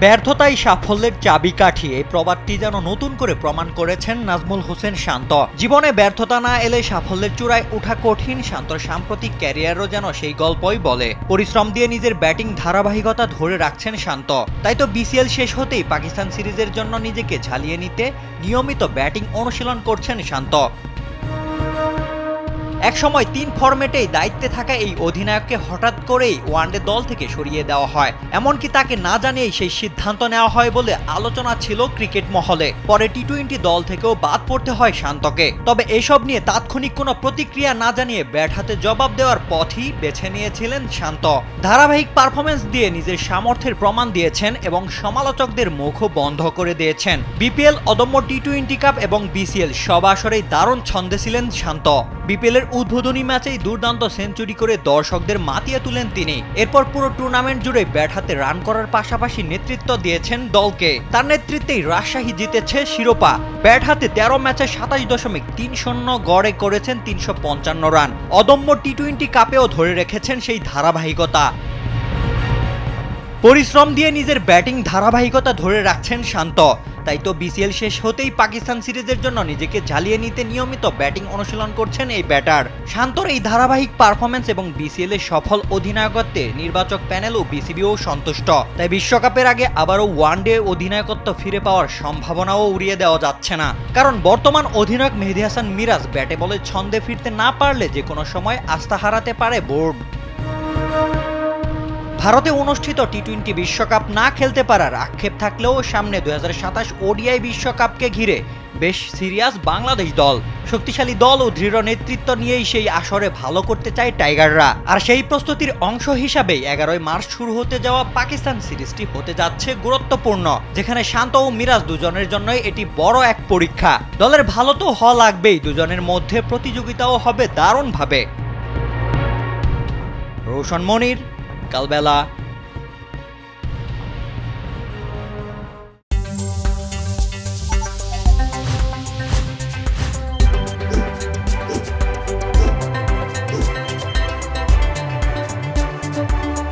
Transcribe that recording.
ব্যর্থতাই সাফল্যের চাবিকাঠি, এই প্রবাদটি যেন নতুন করে প্রমাণ করেছেন নাজমুল হোসেন শান্ত। জীবনে ব্যর্থতা না এলে সাফল্যের চূড়ায় ওঠা কঠিন। শান্তর সাম্প্রতিক ক্যারিয়ারও যেন সেই গল্পই বলে। পরিশ্রম দিয়ে নিজের ব্যাটিং ধারাবাহিকতা ধরে রাখছেন শান্ত। তাই তো বিসিএল শেষ হতেই পাকিস্তান সিরিজের জন্য নিজেকে ঝালিয়ে নিতে নিয়মিত ব্যাটিং অনুশীলন করছেন শান্ত। একসময় 3 ফরম্যাটেই দায়িত্বে থাকা এই অধিনায়ককে হঠাৎ করেই ওয়ানডে দল থেকে সরিয়ে দেওয়া হয়। এমনকি তাকে না জানিয়েই সেই সিদ্ধান্ত নেওয়া হয় বলে আলোচনা ছিল ক্রিকেট মহলে। পরে টি-20 দল থেকেও বাদ পড়তে হয় শান্তকে। তবে এসব নিয়ে তাৎক্ষণিক কোনো প্রতিক্রিয়া না জানিয়ে ব্যাট হাতে জবাব দেওয়ার পথই বেছে নিয়েছিলেন শান্ত। ধারাবাহিক পারফরমেন্স দিয়ে নিজের সামর্থ্যের প্রমাণ দিয়েছেন এবং সমালোচকদের মুখও বন্ধ করে দিয়েছেন। বিপিএল, অদম্য টি-20 কাপ এবং বিসিএল সব আসরেই দারুণ ছন্দে ছিলেন শান্ত। বিপিএলের উদ্বোধনী ম্যাচেই দুর্দান্ত সেঞ্চুরি করে দর্শকদের মাতিয়ে তুলেন তিনি। এরপর পুরো টুর্নামেন্ট জুড়ে ব্যাট হাতে রান করার পাশাপাশি নেতৃত্ব দিয়েছেন দলকে। তার নেতৃত্বেই রাজশাহী জিতেছে শিরোপা। ব্যাট হাতে 13 ম্যাচে 27.30 গড়ে করেছেন 355 রান। অদম্য টি-20 কাপেও ধরে রেখেছেন সেই ধারাবাহিকতা। পরিশ্রম দিয়ে নিজের ব্যাটিং ধারাবাহিকতা ধরে রাখছেন শান্ত। তাই তো বিসিএল শেষ হতেই পাকিস্তান সিরিজের জন্য নিজেকে ঝালিয়ে নিতে নিয়মিত ব্যাটিং অনুশীলন করছেন এই ব্যাটার। শান্তর এই ধারাবাহিক পারফরমেন্স এবং বিসিএল এর সফল অধিনায়কত্বে নির্বাচক প্যানেল ও বিসিবিও সন্তুষ্ট। তাই বিশ্বকাপের আগে আবারও ওয়ানডে অধিনায়কত্ব ফিরে পাওয়ার সম্ভাবনাও উড়িয়ে দেওয়া যাচ্ছে না। কারণ বর্তমান অধিনায়ক মেহেদী হাসান মিরাজ ব্যাটে বলে ছন্দে ফিরতে না পারলে যে কোনো সময় আস্থা হারাতে পারে বোর্ড। ভারতে অনুষ্ঠিত টি-20 বিশ্বকাপ না খেলতে পারার আক্ষেপ থাকলেও সামনে 2027 ওডিআই বিশ্বকাপকে ঘিরে বেশ সিরিয়াস বাংলাদেশ দল। শক্তিশালী দল ও দৃঢ় নেতৃত্ব নিয়েই সেই আসরে ভালো করতে চায় টাইগাররা। আর সেই প্রস্তুতির অংশ হিসাবেই 11 মার্চ শুরু হতে যাওয়া পাকিস্তান সিরিজটি হতে যাচ্ছে গুরুত্বপূর্ণ, যেখানে শান্ত ও মিরাজ দুজনের জন্যই এটি বড় এক পরীক্ষা। দলের ভালো তো হওয়া লাগবেই, দুজনের মধ্যে প্রতিযোগিতাও হবে দারুণভাবে। রোশন মনির, কালবেলা।